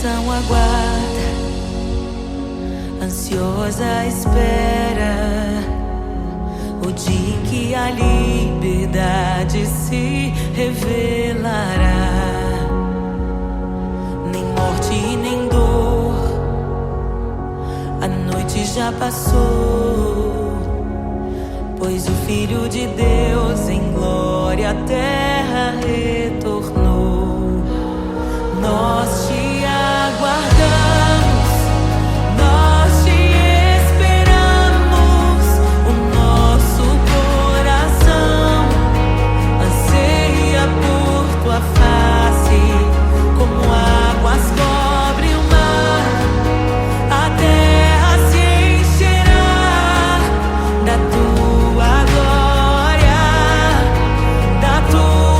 coração aguarda, ansiosa espera o dia em que a liberdade se revelará. Nem morte e nem dor, a noite já passou, pois o Filho de Deus em glória à terra retornou. Nós te aguardamos, nós te esperamos. O nosso coração anseia por tua face, como águas cobre o mar. A terra se encherá da tua glória, da tua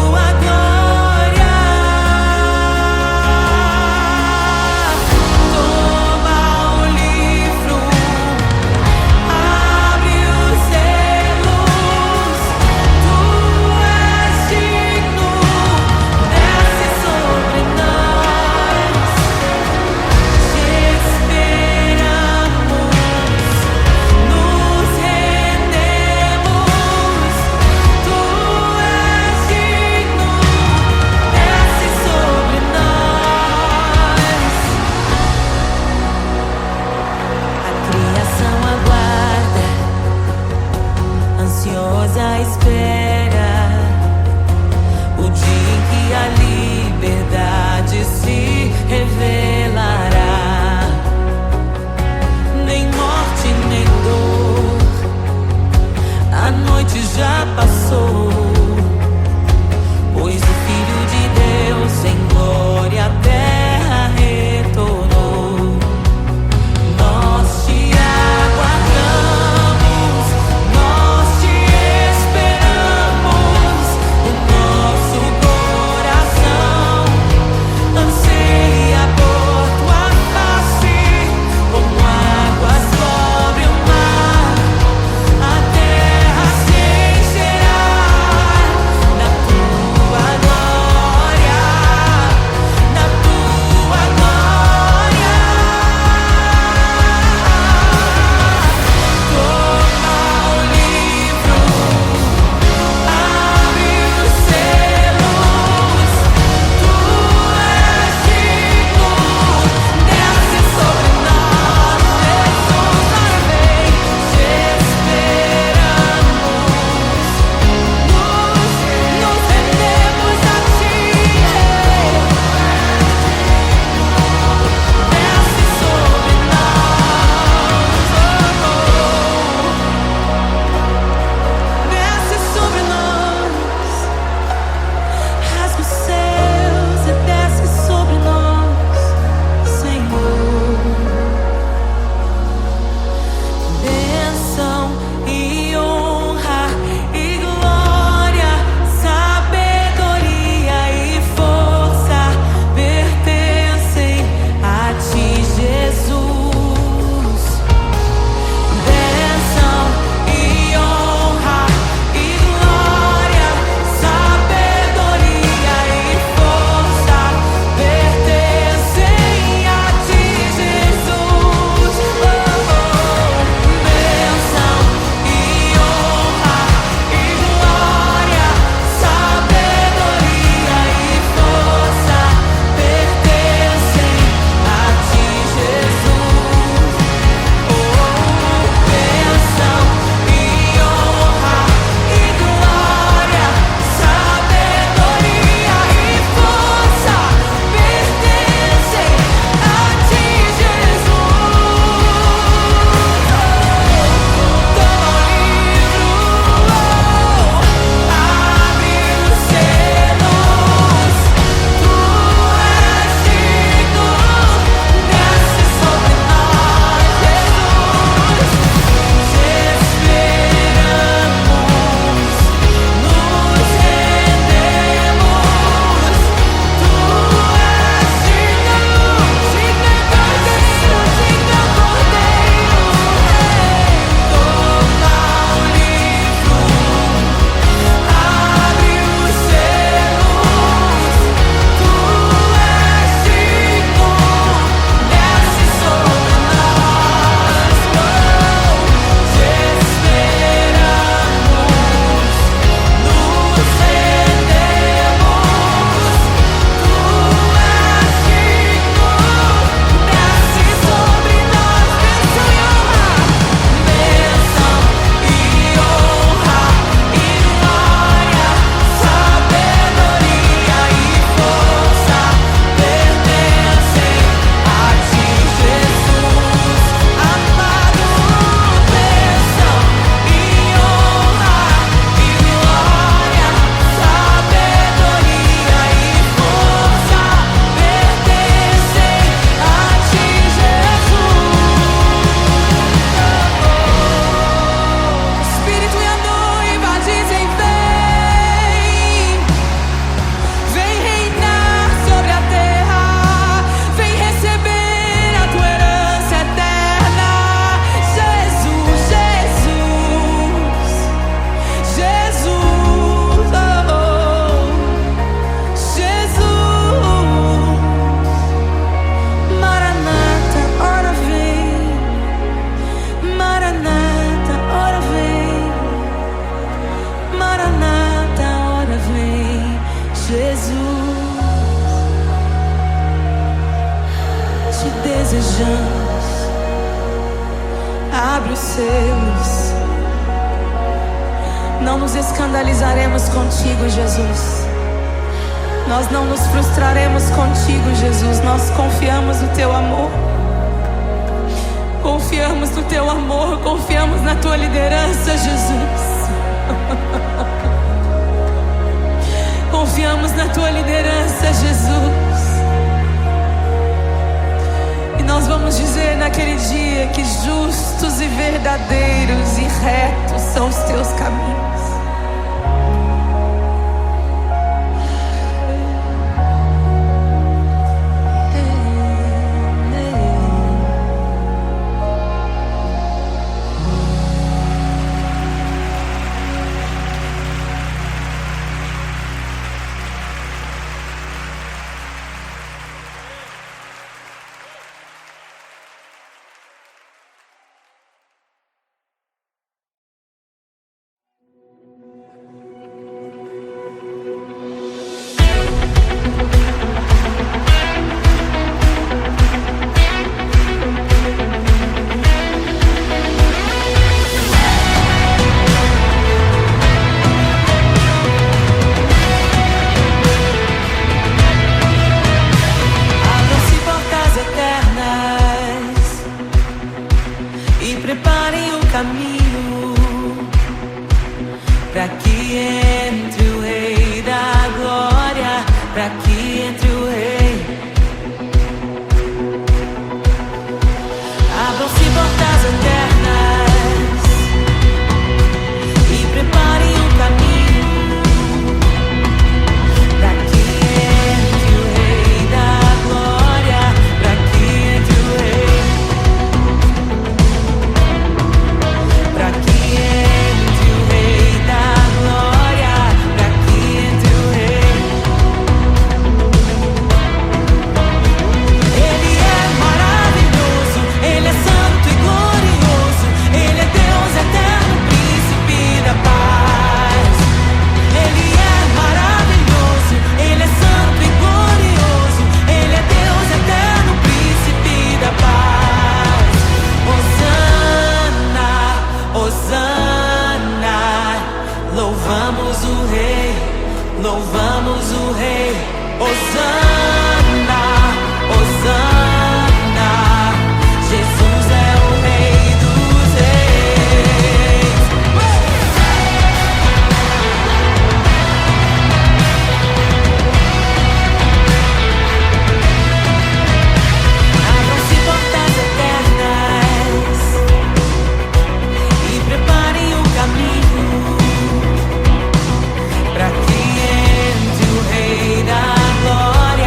dos seus. Não nos escandalizaremos contigo, Jesus. Nós não nos frustraremos contigo, Jesus. Nós confiamos no teu amor. Confiamos no teu amor, confiamos na tua liderança, Jesus. Confiamos na tua liderança, Jesus. E nós vamos dizer naquele dia que justos e verdadeiros e retos são os teus caminhos. Preparem o caminho para que entre o Rei da Glória, para que entre o Rei. Abram-se portas eternas e preparem o caminho para que entre o Rei da Glória, para que entre o Rei. Pra que entre o Rei da Glória, pra que entre o Rei. Ele é maravilhoso, Ele é santo e glorioso, Ele é Deus eterno, príncipe da paz. Ele é maravilhoso, Ele é santo e glorioso, Ele é Deus eterno, príncipe da paz. Hosana, Hosana, louvamos o Rei, louvamos o Rei. Hosana, Hosana, Jesus é o Rei dos Reis. Abram-se portas eternas e preparem o caminho para que entre o Rei da Glória.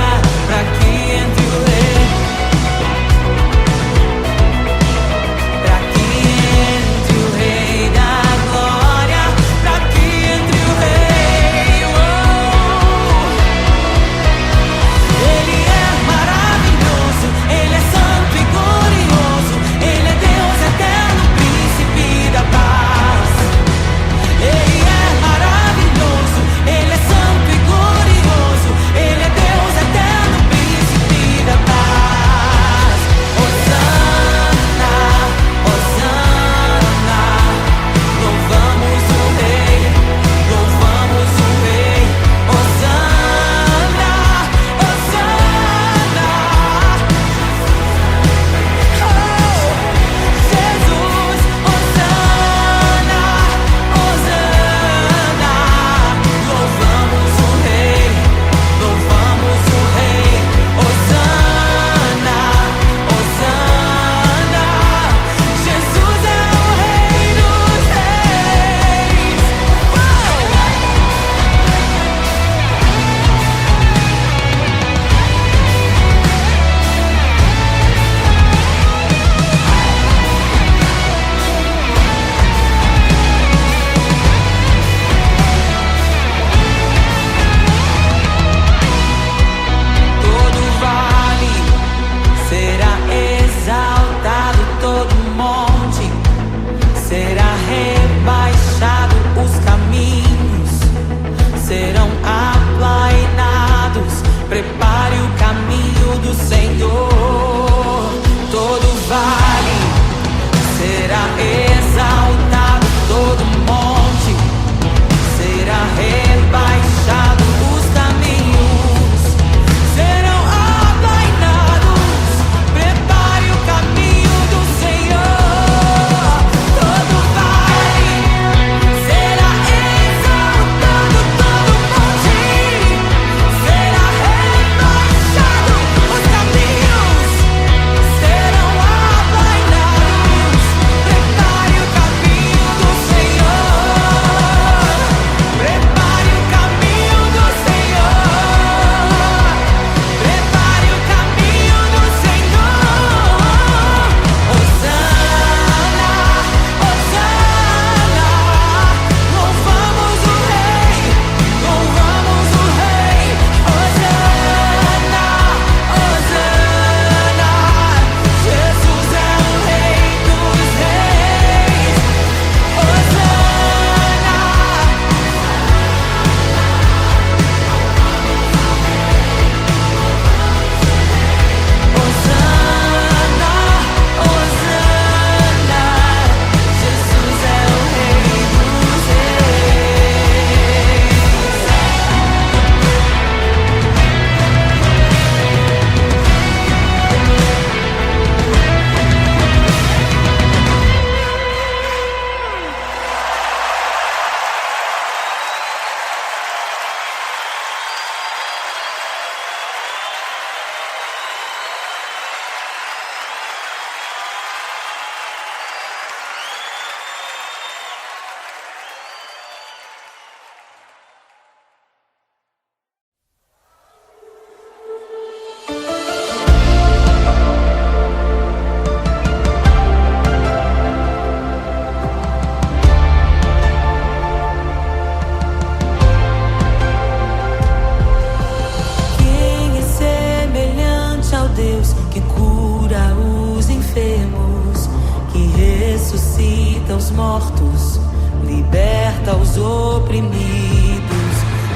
ressuscita os mortos, liberta os oprimidos.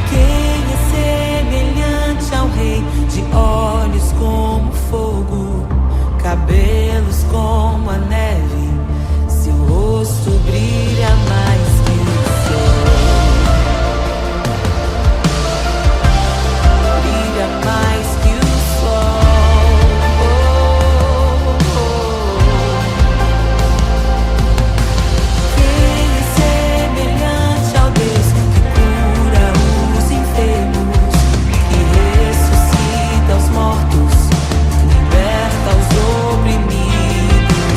Quem é semelhante ao Rei, de olhos como fogo, cabelos como a neve, seu rosto brilha mais que o sol. Brilha mais que o sol. Quem é semelhante ao Deus que cura os enfermos, que ressuscita os mortos, liberta os oprimidos?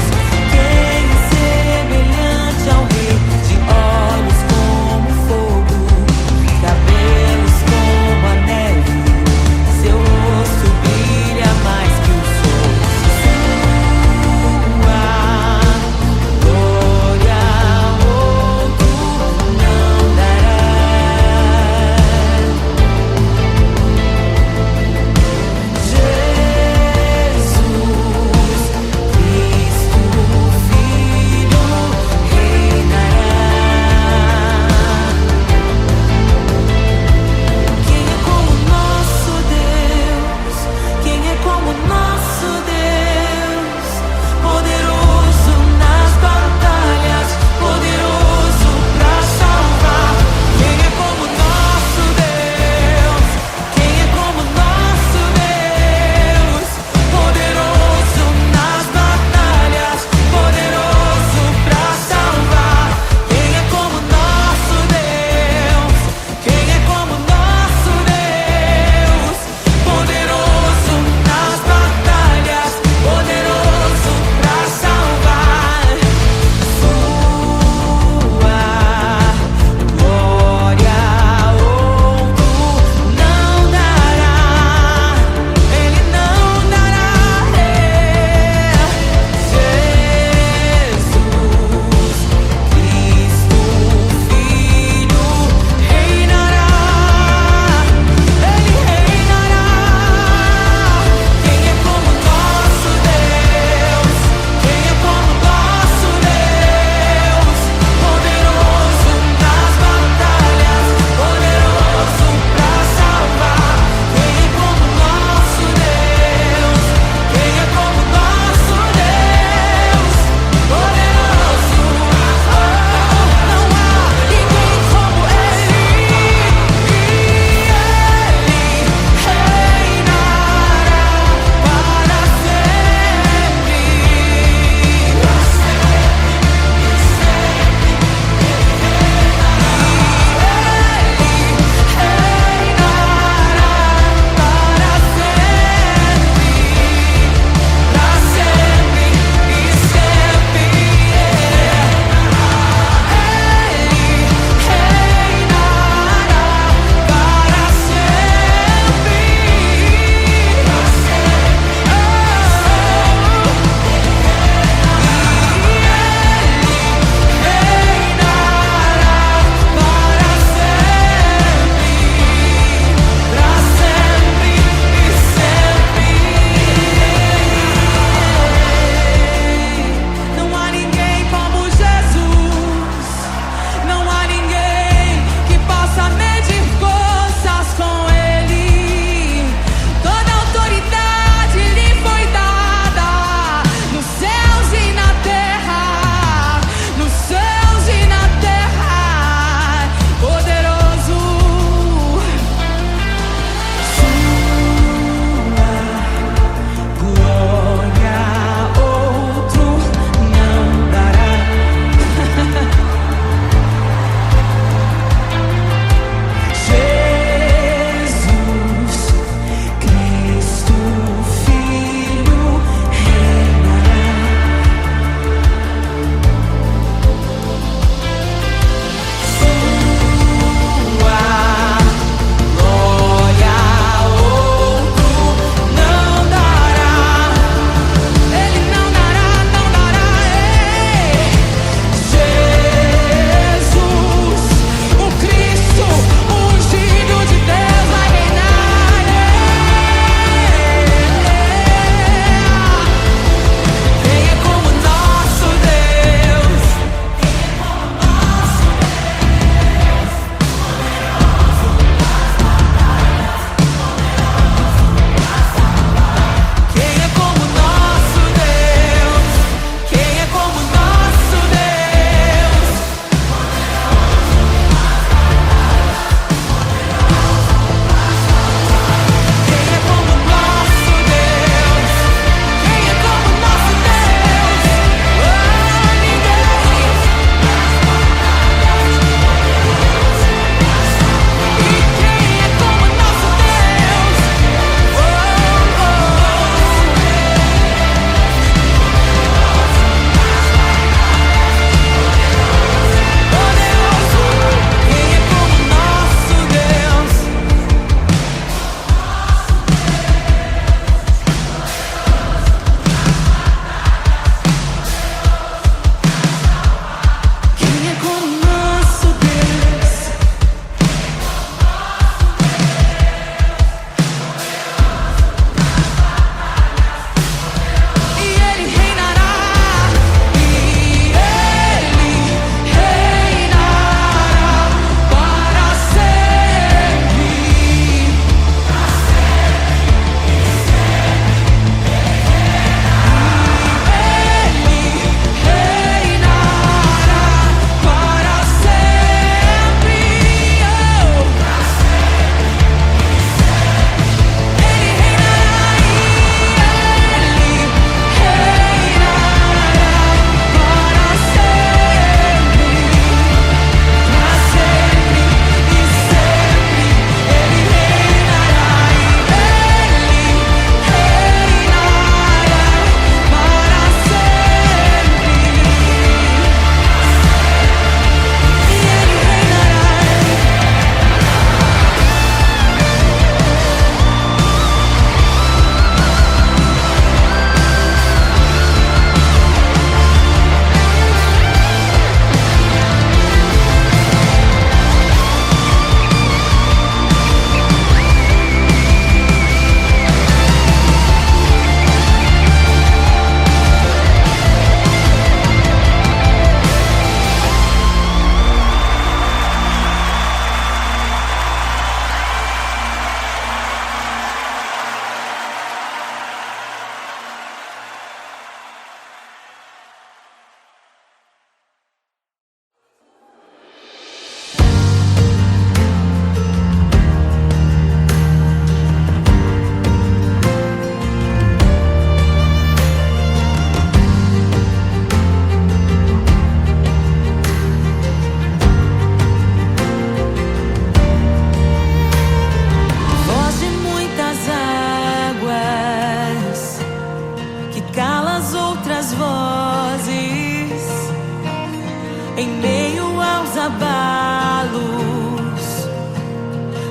em meio aos abalos.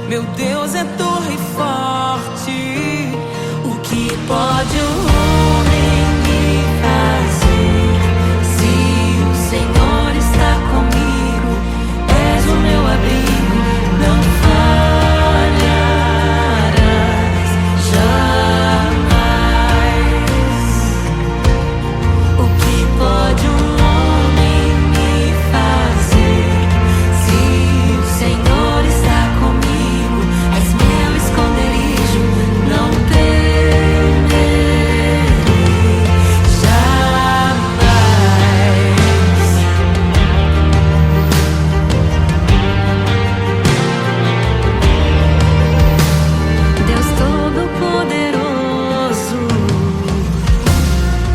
Meu Deus é torre forte. O que pode o homem me fazer? Se o Senhor está comigo, és o meu abrigo, não falharás jamais. O que pode um homem me fazer? Se o Senhor está comigo, és meu esconderijo, não temerei jamais. Deus Todo-Poderoso,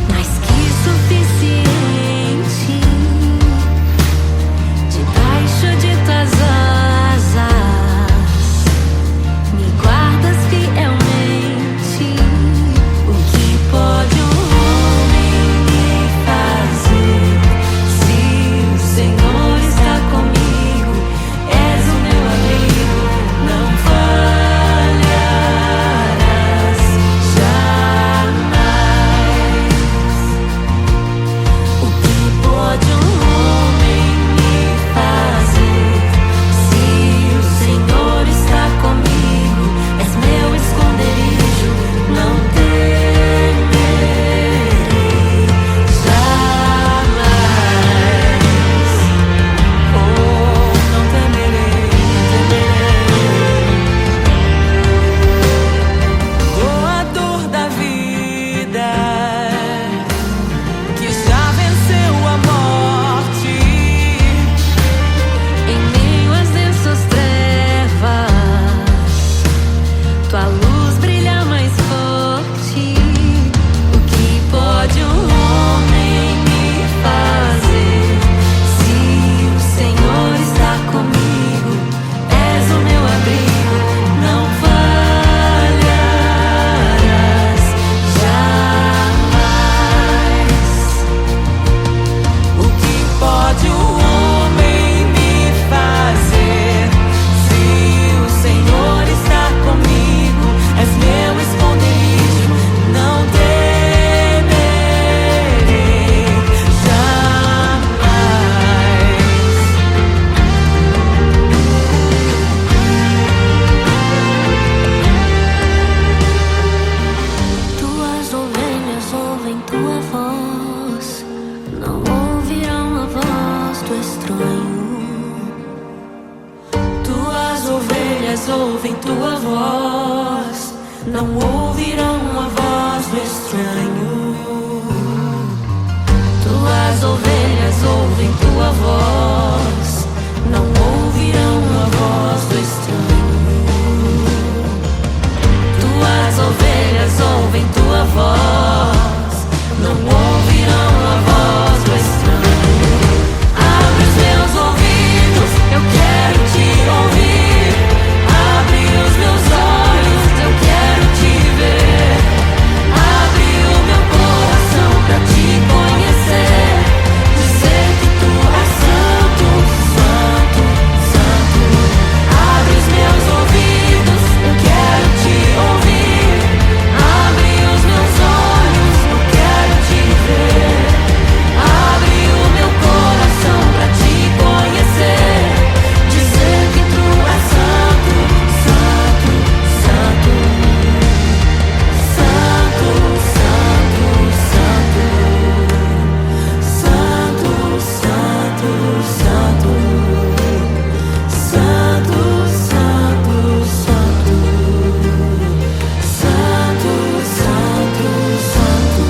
mais que suficiente, debaixo de tuas asas me guardas fielmente. O que pode um homem me fazer? Se o Senhor está comigo, és o meu abrigo, não falharás jamais. O que pode um homem me fazer? Se o Senhor está comigo, és meu esconderijo, não temerei jamais. Oh, não temerei, doador da vida, que já venceu a morte. Em meio às densas trevas, tua luz brilha mais forte. O que pode um homem me fazer? Se o Senhor está comigo, és o meu abrigo, não falharás jamais. O que pode o homem me fazer? Se o Senhor está comigo, és meu esconderijo, não temerei jamais. Tuas ovelhas ouvem tua voz, não ouvirão a voz do estranho. Tuas ovelhas ouvem tua voz, não ouvirão a voz do estranho. Tuas ovelhas ouvem tua voz, não ouvirão a voz do estranho. Tuas ovelhas ouvem tua voz, não ouvirão a voz do estranho. Abre os meus ouvidos, eu quero te ouvir. Abre os meus olhos, eu quero te ver. Abre o meu coração pra te conhecer. Dizer que tu és santo, santo, santo. Abre os meus ouvidos, eu quero te ouvir. Abre os meus olhos, eu quero te ver. Abre o meu coração pra te conhecer. Dizer que tu és santo, santo, santo. Santo, santo, santo. Santo, santo, santo. Santo, santo, santo. Santo, santo, santo.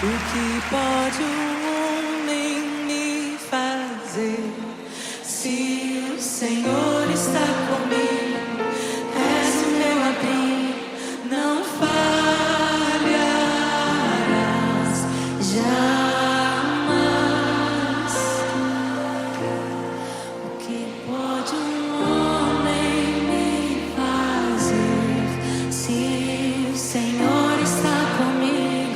O que pode um homem me fazer? Se o Senhor está comigo, és o meu abrigo, não falharás jamais. O que pode um homem me fazer? Se o Senhor está comigo,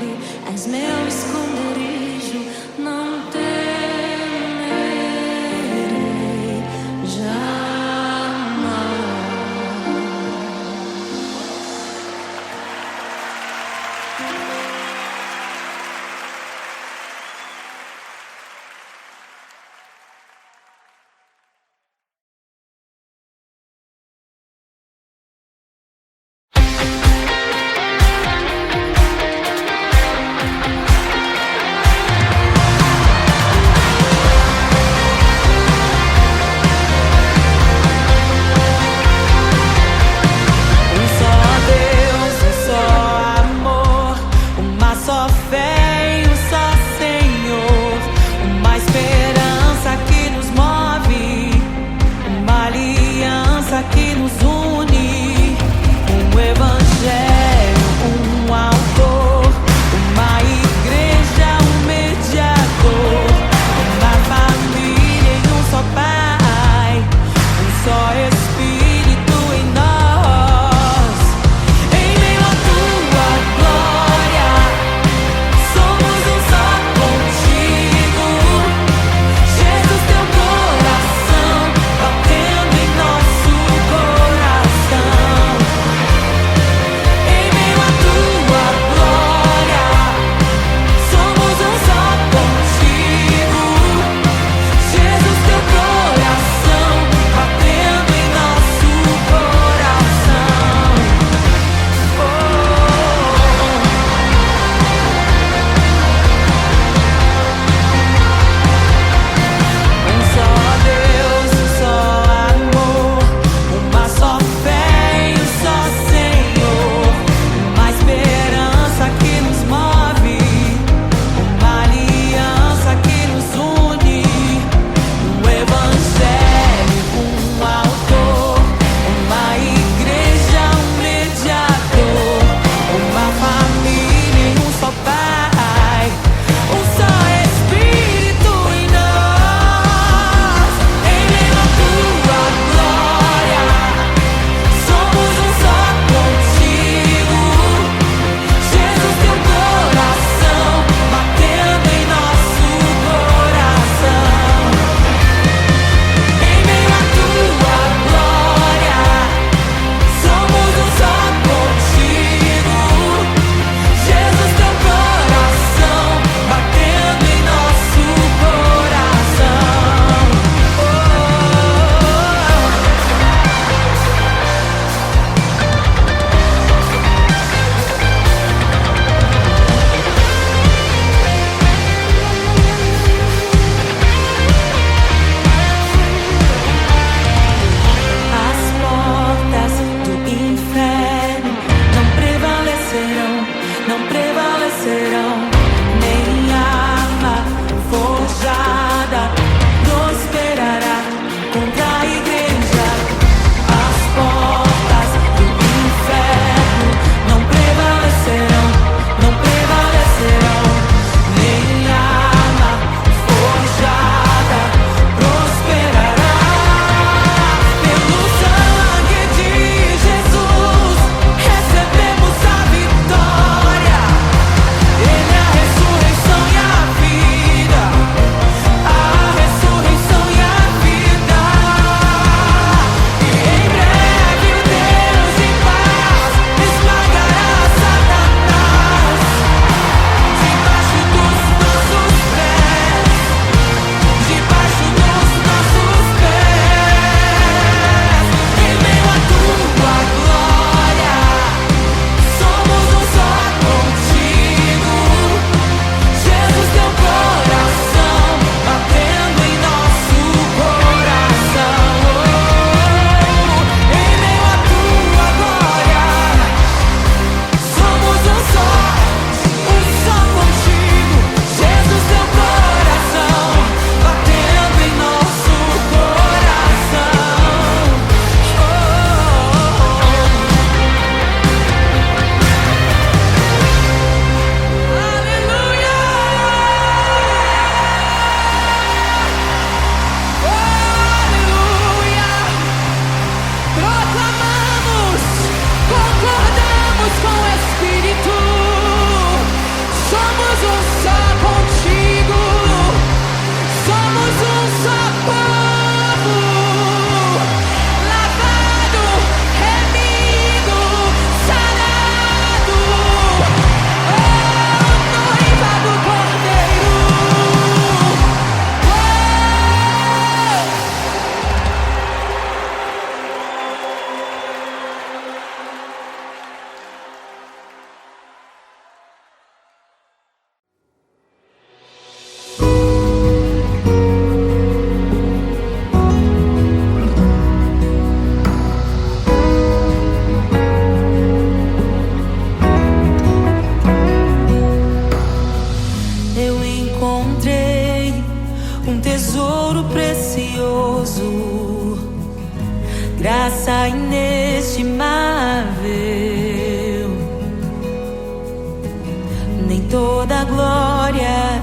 toda a glória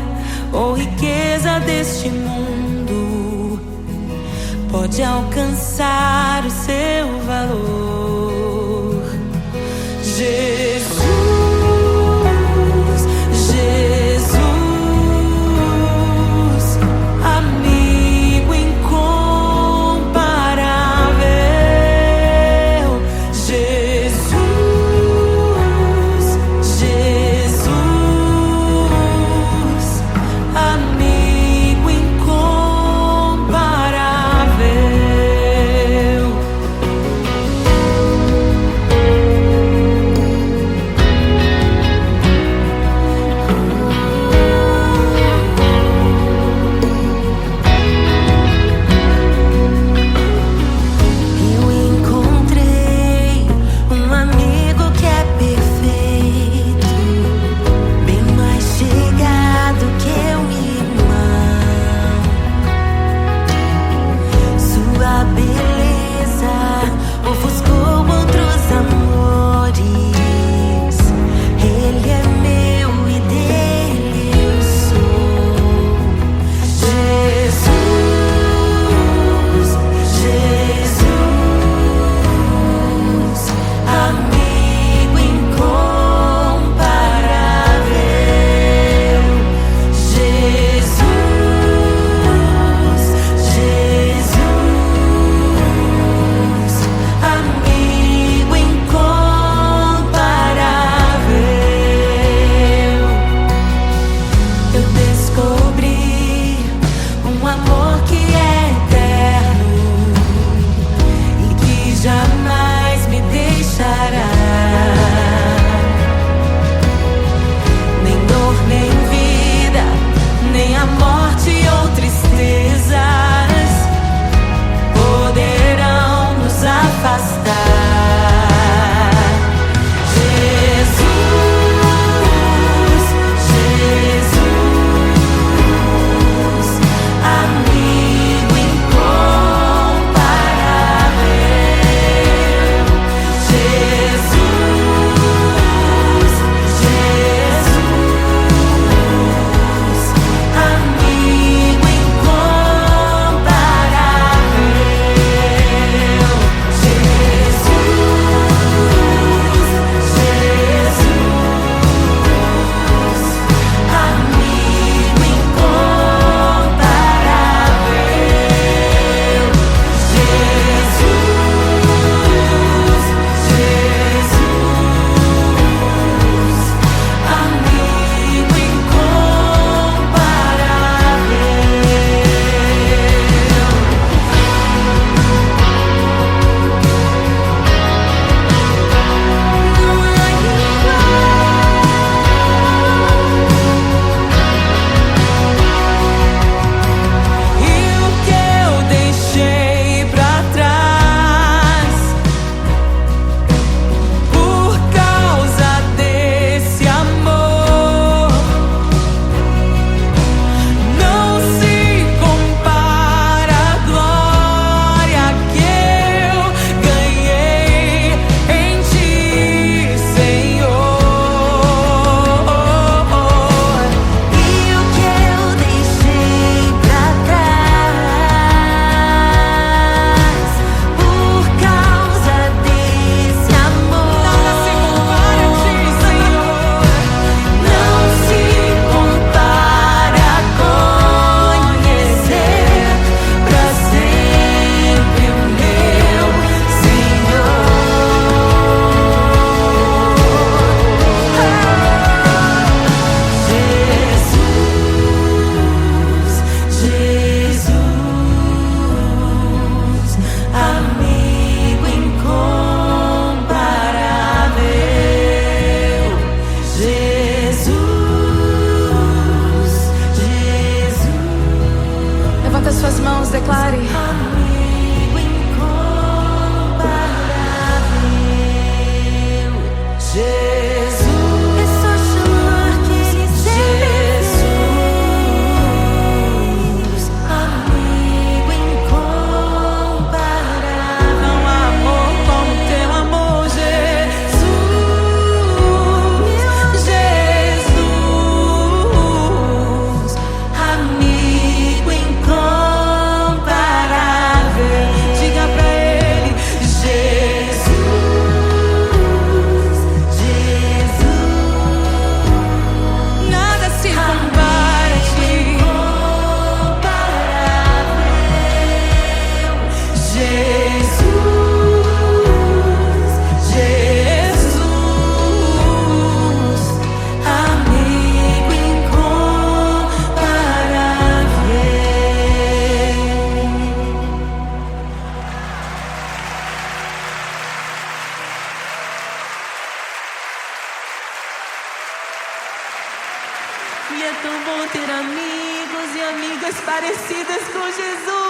ou riqueza deste mundo pode alcançar o seu valor. Jesus, Jesus, amigo incomparável. Jesus, Jesus, amigo incomparável. E é tão bom ter amigos e amigas parecidas com Jesus.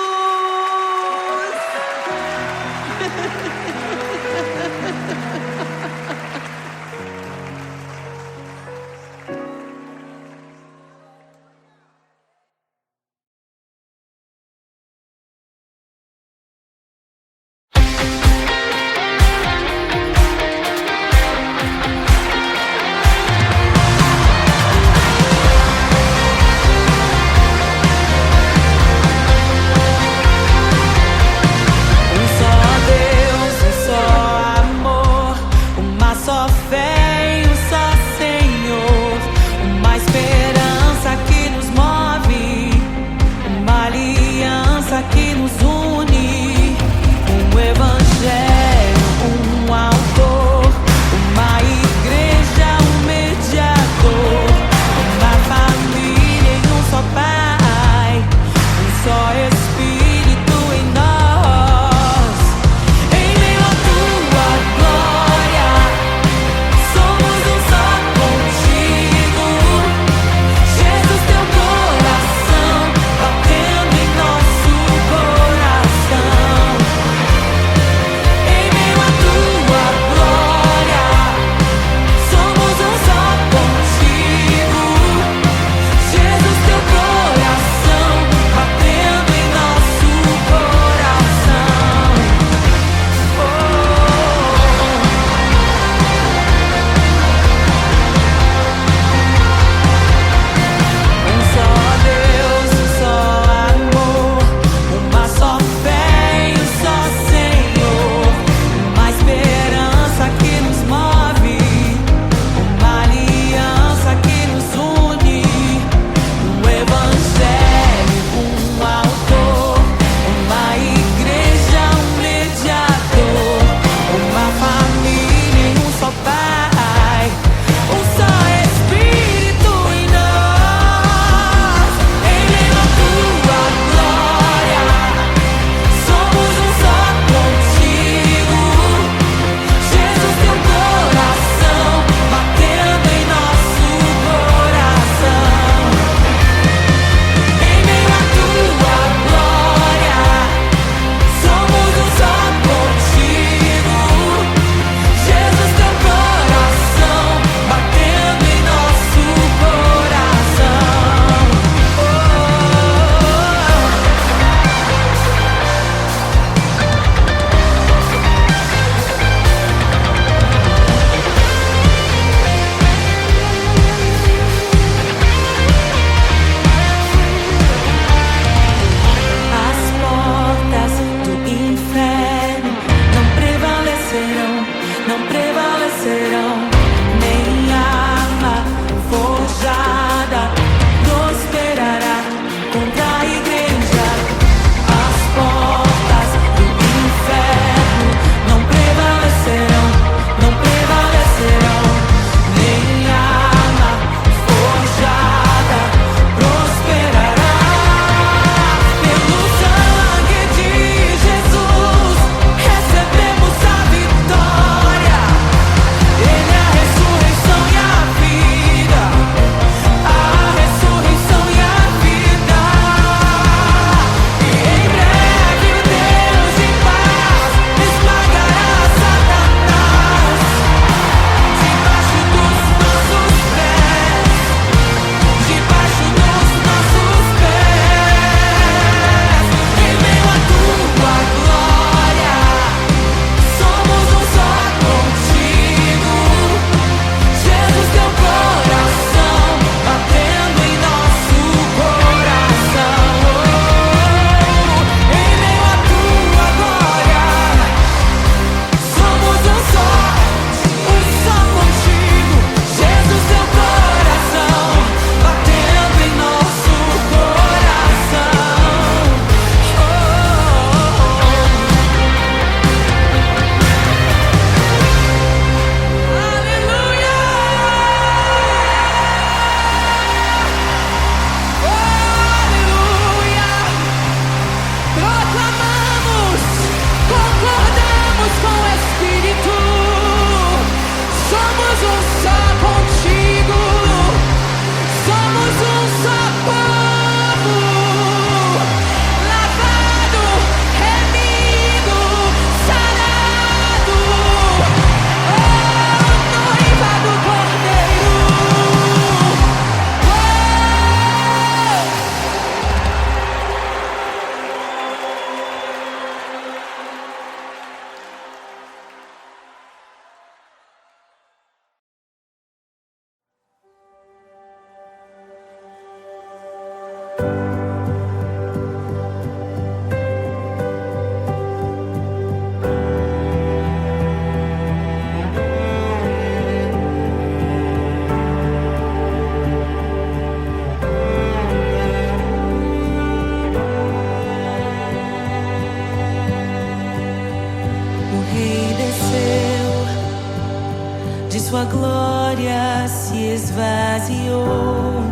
glória se esvaziou,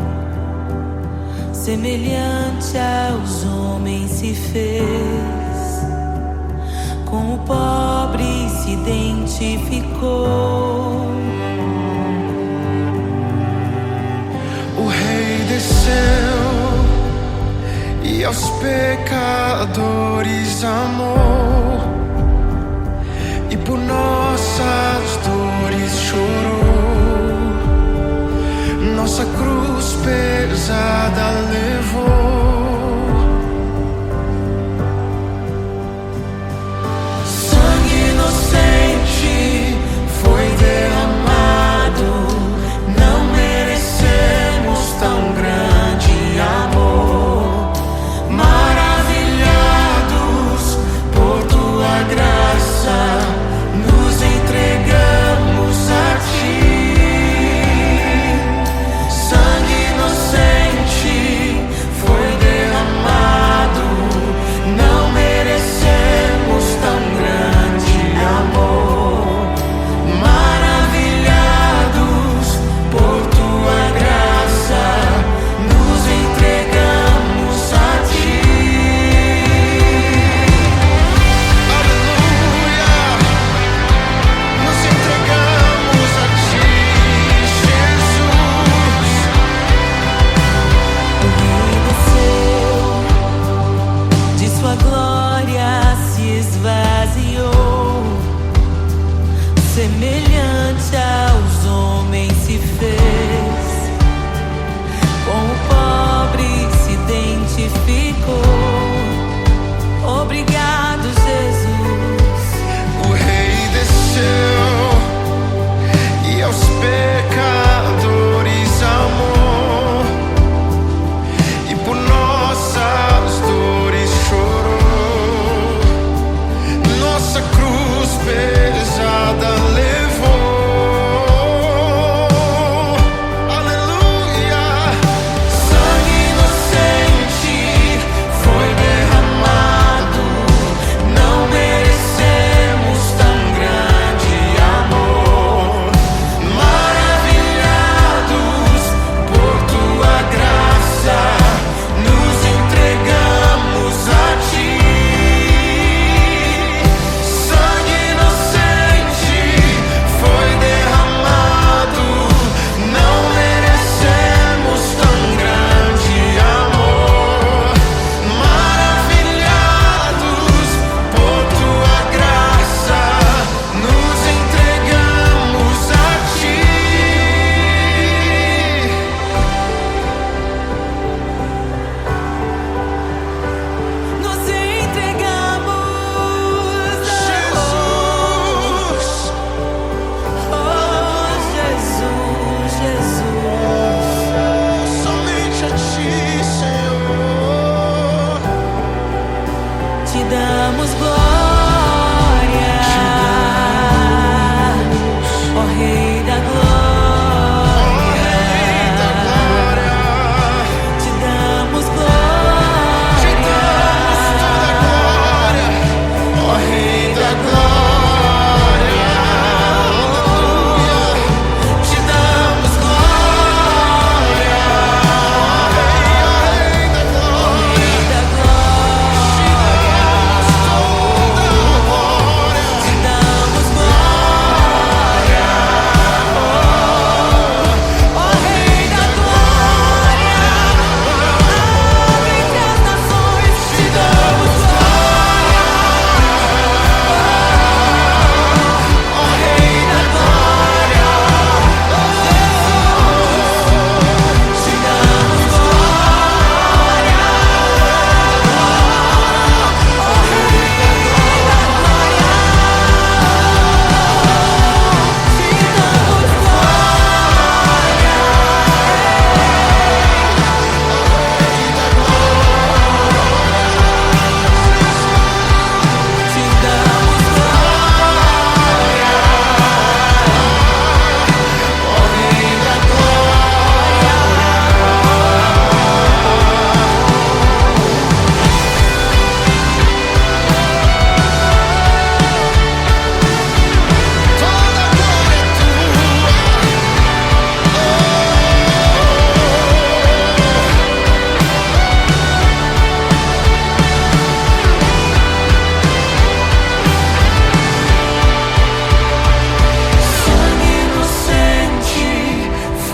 semelhante aos homens se fez, com o pobre se identificou. O Rei desceu e aos pecadores amou, e por nossas dores chorou, nossa cruz pesada levou. Sangue inocente foi derramado, não merecemos tão grande amor. Maravilhados por tua graça, nos entregamos a ti. Sangue inocente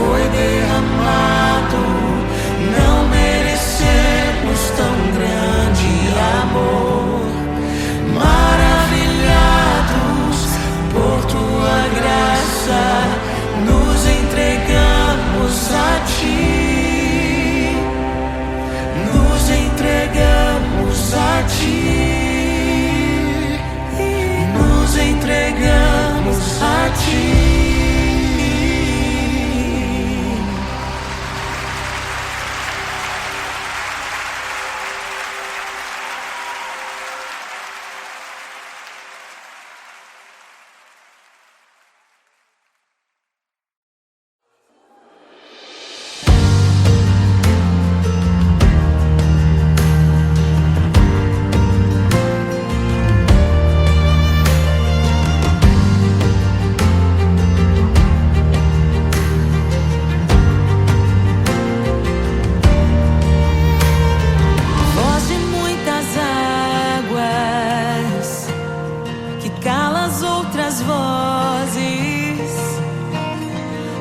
foi derramado. Não merecemos tão grande amor. Maravilhados por tua graça, nos entregamos a ti. Nos entregamos a ti. Nos entregamos a ti.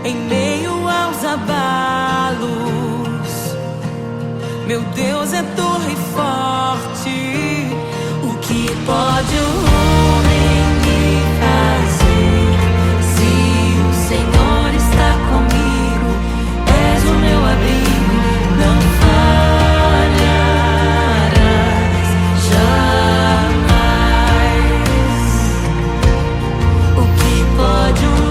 Em meio aos abalos, meu Deus é torre forte. O que pode o homem me fazer? Se o Senhor está comigo, és o meu abrigo, não falharás jamais. O que pode o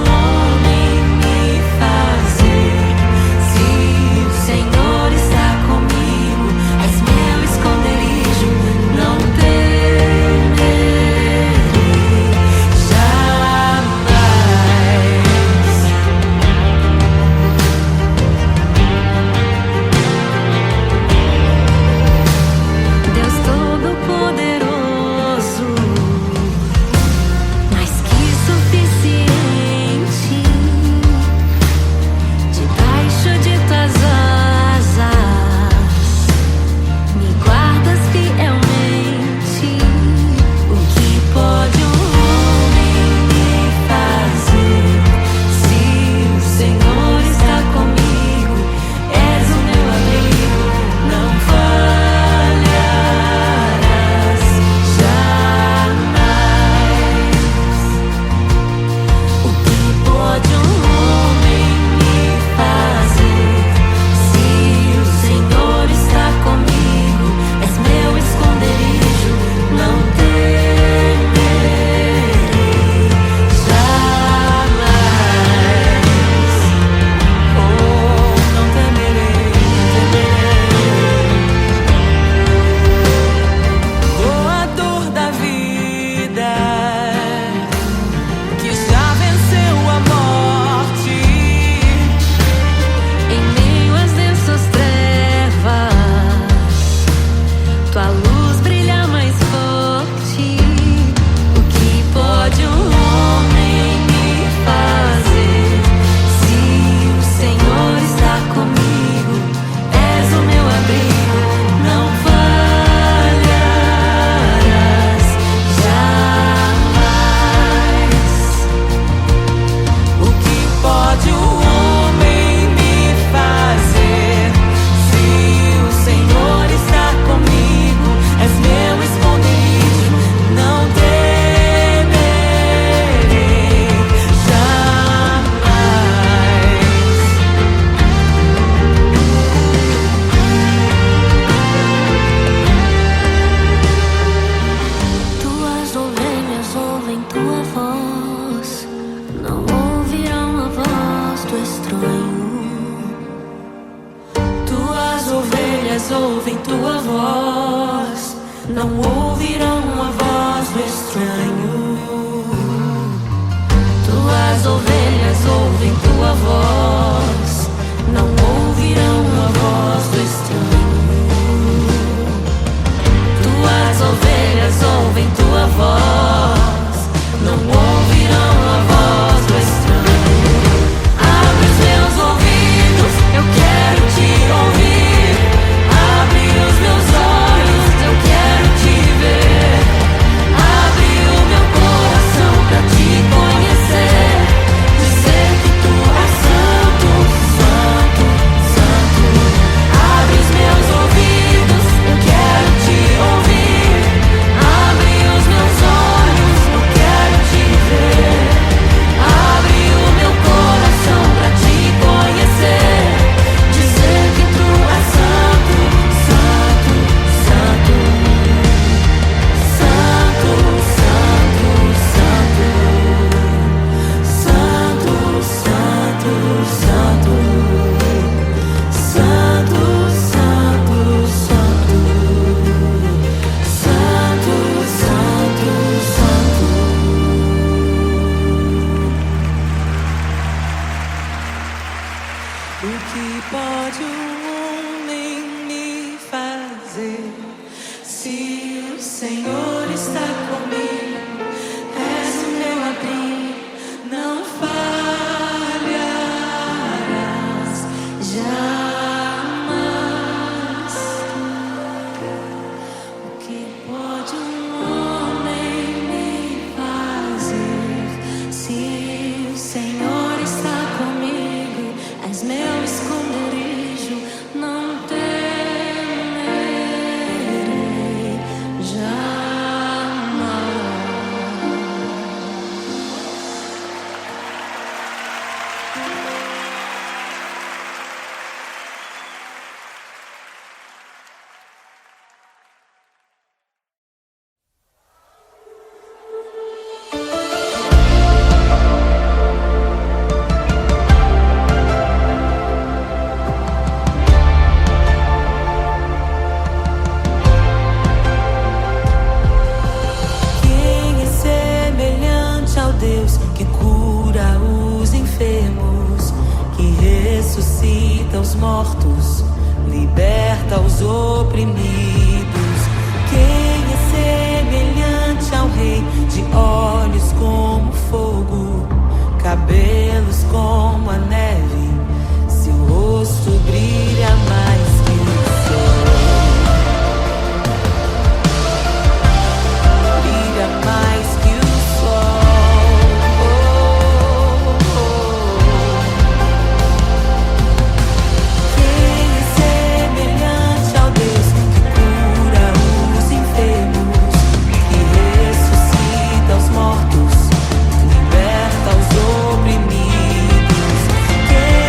ouvem tua voz, não ouvirão a voz do estranho. Tuas ovelhas ouvem tua voz, não ouvirão a voz do estranho. Tuas ovelhas ouvem tua voz, não ouvirão a voz do estranho. Abre os meus ouvidos, eu quero te ouvir. Abre os meus olhos, eu quero te ver. Abre o meu coração pra te conhecer. Dizer que tu és santo, O que pode um homem me fazer? Se o Senhor está comigo, és o meu abrigo, não falharás jamais. O que pode um homem me fazer? Se o Senhor está comigo, és meu esconderijo, não temerei jamais. Quem é semelhante ao Deus que cura os enfermos, que ressuscita os mortos, liberta os oprimidos? Quem é semelhante ao Rei, de olhos como fogo, cabelos como a neve, seu rosto brilha mais que o sol, brilha mais que o sol. Quem é semelhante ao Deus que cura os enfermos, que ressuscita os mortos, liberta os oprimidos? Quem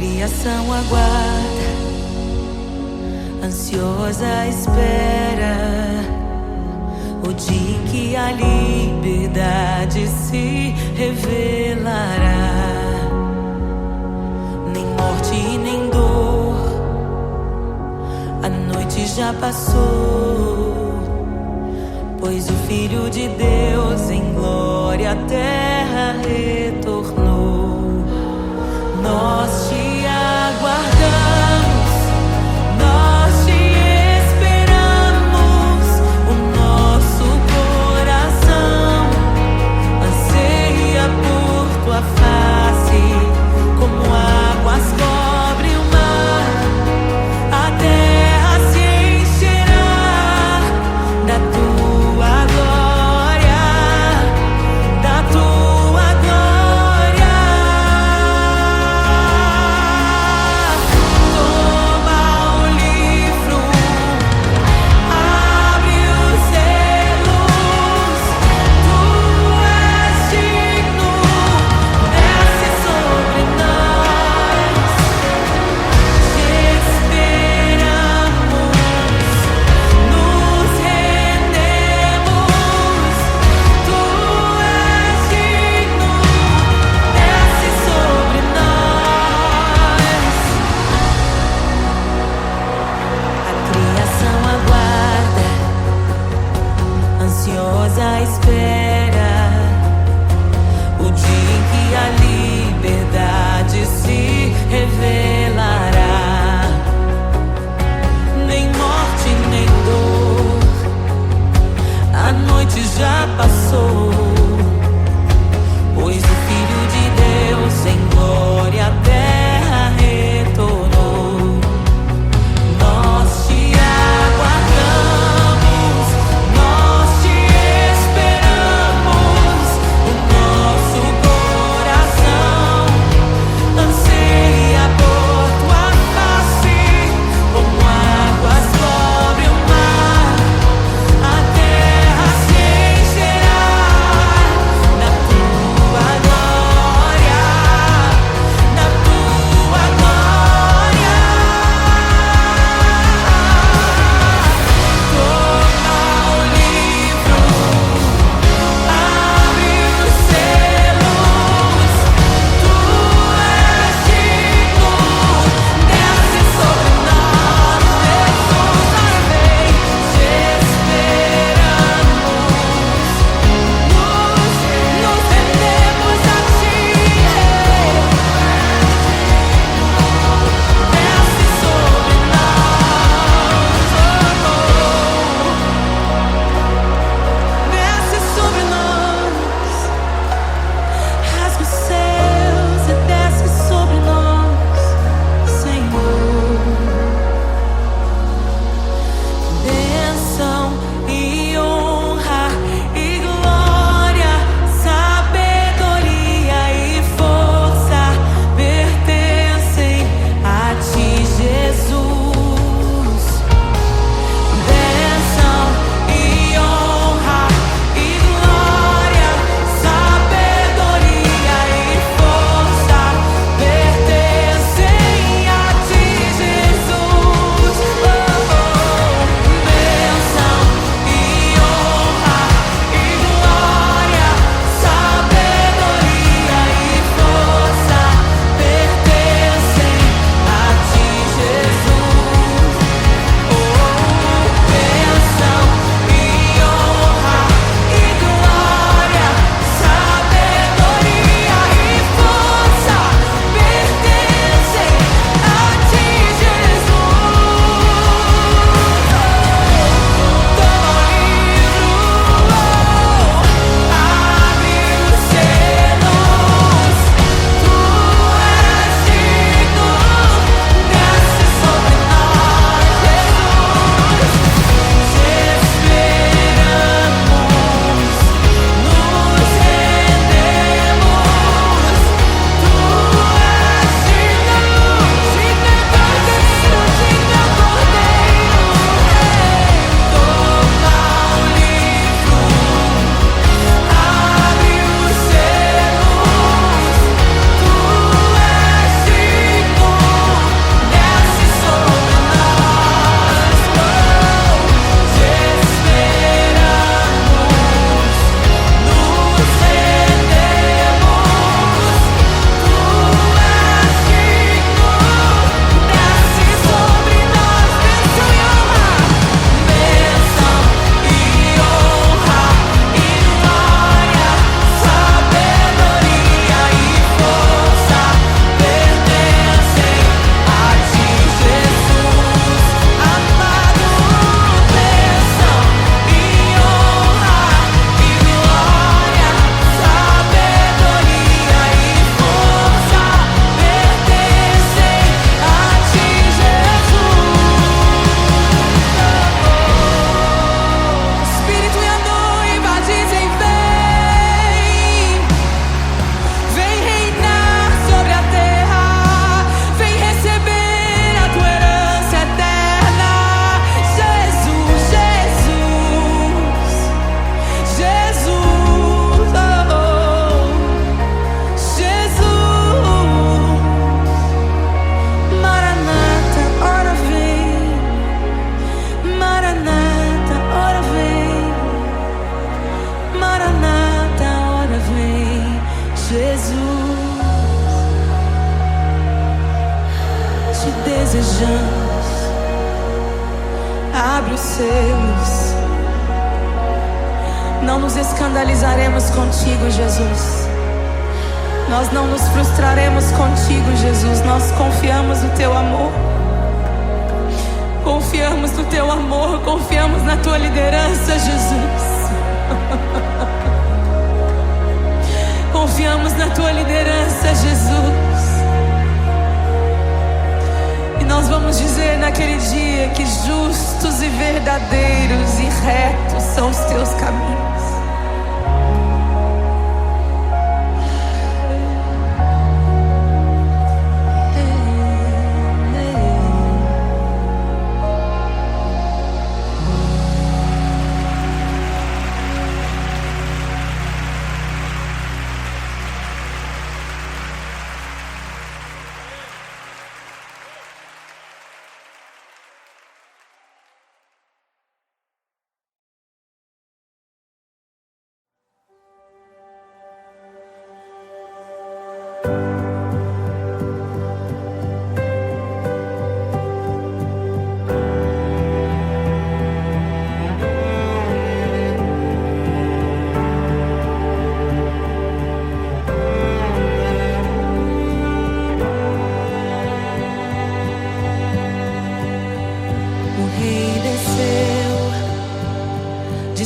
criação aguarda, ansiosa espera o dia em que a liberdade se revelará. Nem morte e nem dor, a noite já passou, pois o Filho de Deus em glória à terra retornou. Nós te aguardamos, nós te esperamos. O nosso coração anseia por tua face, como águas cobrem o mar. A terra se encherá da tua glória. Jesus, te desejamos. Abre os selos. Não nos escandalizaremos contigo, Jesus. Nós não nos frustraremos contigo, Jesus. Nós confiamos no teu amor. Confiamos no teu amor. Confiamos na tua liderança, Jesus. Confiamos na tua liderança, Jesus. E nós vamos dizer naquele dia que justos e verdadeiros e retos são os teus caminhos.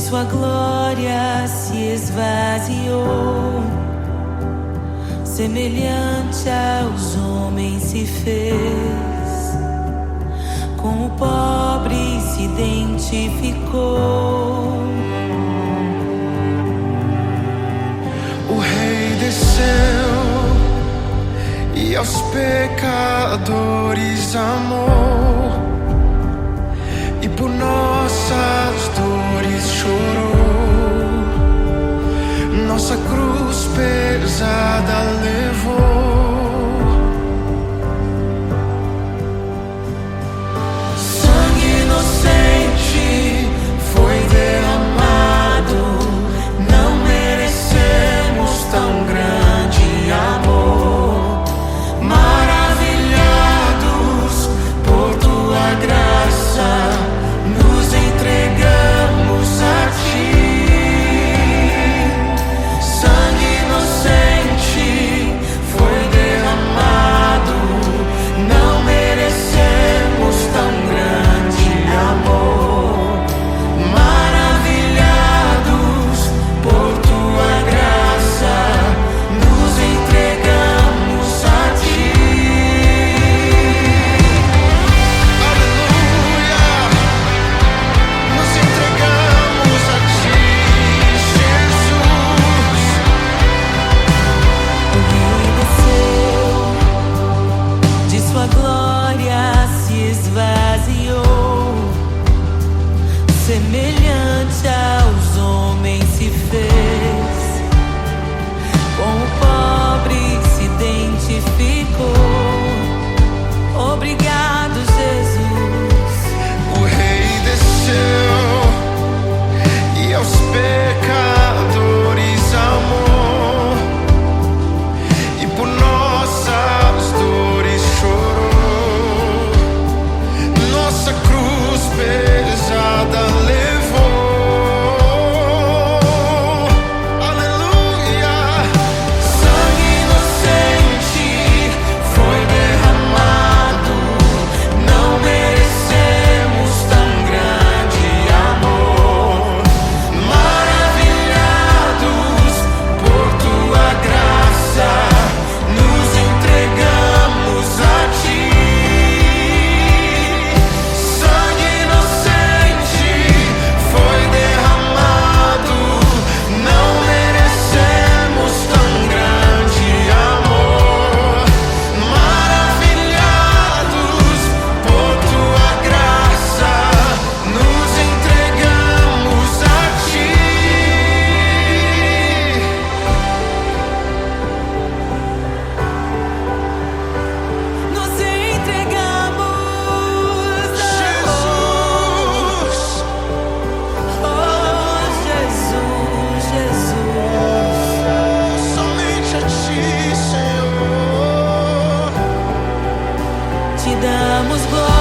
Sua glória se esvaziou, semelhante aos homens se fez, com o pobre se identificou. O Rei desceu e aos pecadores amou, e por nossas dores chorou, nossa cruz pesada levou. Sangue inocente foi derramado, não merecemos tão grande amor. Maravilhados por tua graça, nos entregamos a ti. Sangue inocente damos glória.